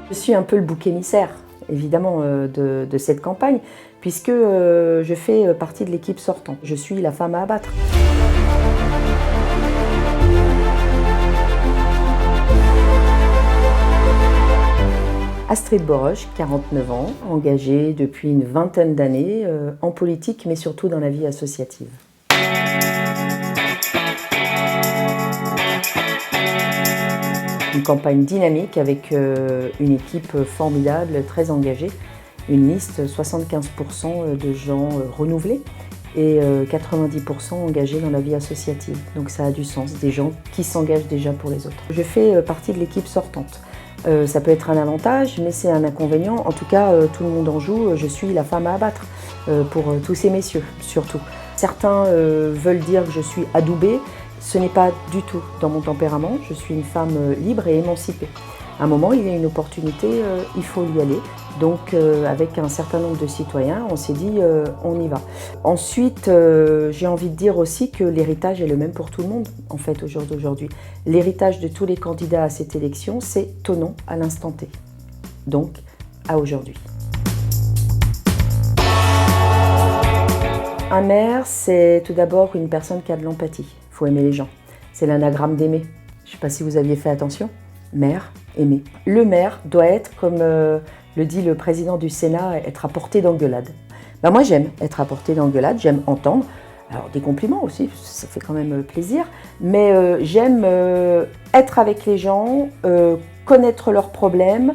Je suis un peu le bouc émissaire, évidemment, de cette campagne, puisque je fais partie de l'équipe sortante. Je suis la femme à abattre. Astrid Boroche, 49 ans, engagée depuis une vingtaine d'années en politique, mais surtout dans la vie associative. Une campagne dynamique avec une équipe formidable, très engagée, une liste 75% de gens renouvelés et 90% engagés dans la vie associative. Donc ça a du sens, des gens qui s'engagent déjà pour les autres. Je fais partie de l'équipe sortante. Ça peut être un avantage, mais c'est un inconvénient. En tout cas, tout le monde en joue. Je suis la femme à abattre pour tous ces messieurs, surtout. Certains veulent dire que je suis adoubée. Ce n'est pas du tout dans mon tempérament. Je suis une femme libre et émancipée. À un moment, il y a une opportunité, il faut y aller. Donc, avec un certain nombre de citoyens, on s'est dit, on y va. Ensuite, j'ai envie de dire aussi que l'héritage est le même pour tout le monde, en fait, au jour d'aujourd'hui. L'héritage de tous les candidats à cette élection, c'est ton nom à l'instant T. Donc, à aujourd'hui. Un maire, c'est tout d'abord une personne qui a de l'empathie. Il faut aimer les gens. C'est l'anagramme d'aimer. Je ne sais pas si vous aviez fait attention. Maire, aimer. Le maire doit être, comme le dit le président du Sénat, être à portée d'engueulade. Ben moi, j'aime être à portée d'engueulade, j'aime entendre. Alors, des compliments aussi, ça fait quand même plaisir. Mais j'aime être avec les gens, connaître leurs problèmes,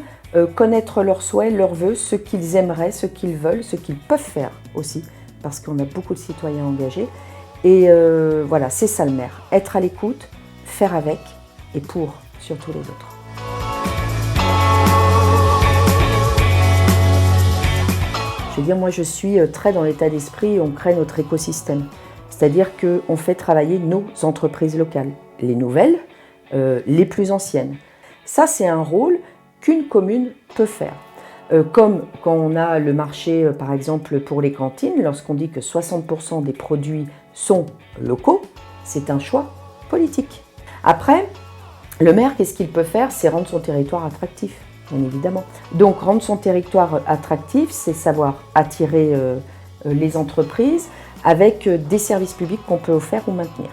connaître leurs souhaits, leurs vœux, ce qu'ils aimeraient, ce qu'ils veulent, ce qu'ils peuvent faire aussi. Parce qu'on a beaucoup de citoyens engagés. Et voilà, c'est ça le maire. Être à l'écoute, faire avec et pour surtout les autres. Je veux dire, moi je suis très dans l'état d'esprit, on crée notre écosystème. C'est-à-dire qu'on fait travailler nos entreprises locales, les nouvelles, les plus anciennes. Ça, c'est un rôle qu'une commune peut faire. Comme quand on a le marché, par exemple, pour les cantines, lorsqu'on dit que 60% des produits sont locaux, c'est un choix politique. Après, le maire, qu'est-ce qu'il peut faire? C'est rendre son territoire attractif, bien évidemment. Donc, rendre son territoire attractif, c'est savoir attirer les entreprises avec des services publics qu'on peut offrir ou maintenir.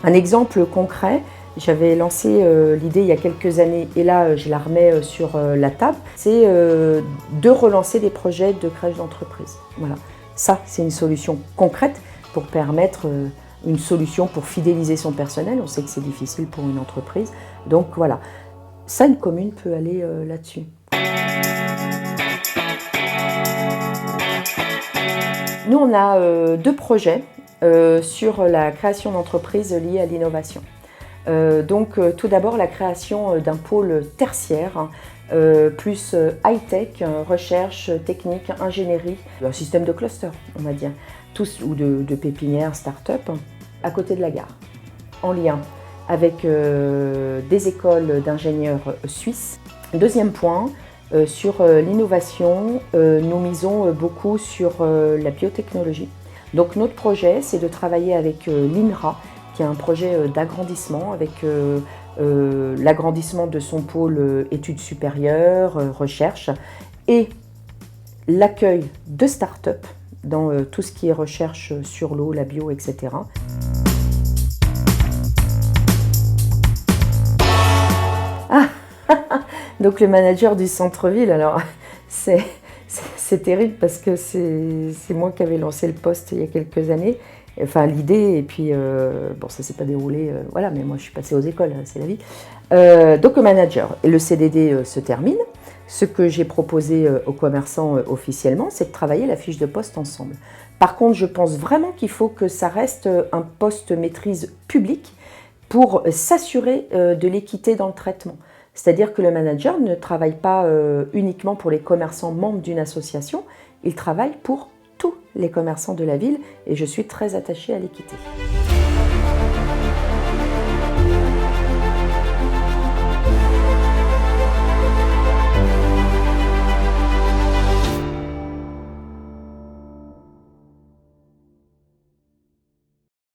Un exemple concret, j'avais lancé l'idée il y a quelques années, et là je la remets sur la table, c'est de relancer des projets de crèche d'entreprise. Voilà. Ça, c'est une solution concrète pour permettre une solution pour fidéliser son personnel. On sait que c'est difficile pour une entreprise. Donc voilà, ça, une commune peut aller là-dessus. Nous, on a deux projets sur la création d'entreprises liées à l'innovation. Donc tout d'abord la création d'un pôle tertiaire, plus high-tech, recherche, technique, ingénierie, un système de cluster, on va dire, tous, ou de pépinière, start-up, à côté de la gare, en lien avec des écoles d'ingénieurs suisses. Deuxième point, sur l'innovation, nous misons beaucoup sur la biotechnologie. Donc notre projet, c'est de travailler avec l'INRA, qui est un projet d'agrandissement avec l'agrandissement de son pôle études supérieures, recherche, et l'accueil de start-up dans tout ce qui est recherche sur l'eau, la bio, etc. Ah, donc le manager du centre-ville, alors c'est terrible parce que c'est moi qui avais lancé le poste il y a quelques années. Enfin, l'idée, et puis, bon, ça ne s'est pas déroulé, voilà, mais moi je suis passée aux écoles, c'est la vie. Donc le manager, et le CDD se termine. Ce que j'ai proposé aux commerçants officiellement, c'est de travailler la fiche de poste ensemble. Par contre, je pense vraiment qu'il faut que ça reste un poste maîtrise publique pour s'assurer de l'équité dans le traitement. C'est-à-dire que le manager ne travaille pas uniquement pour les commerçants membres d'une association, il travaille pour tous les commerçants de la ville et je suis très attachée à l'équité.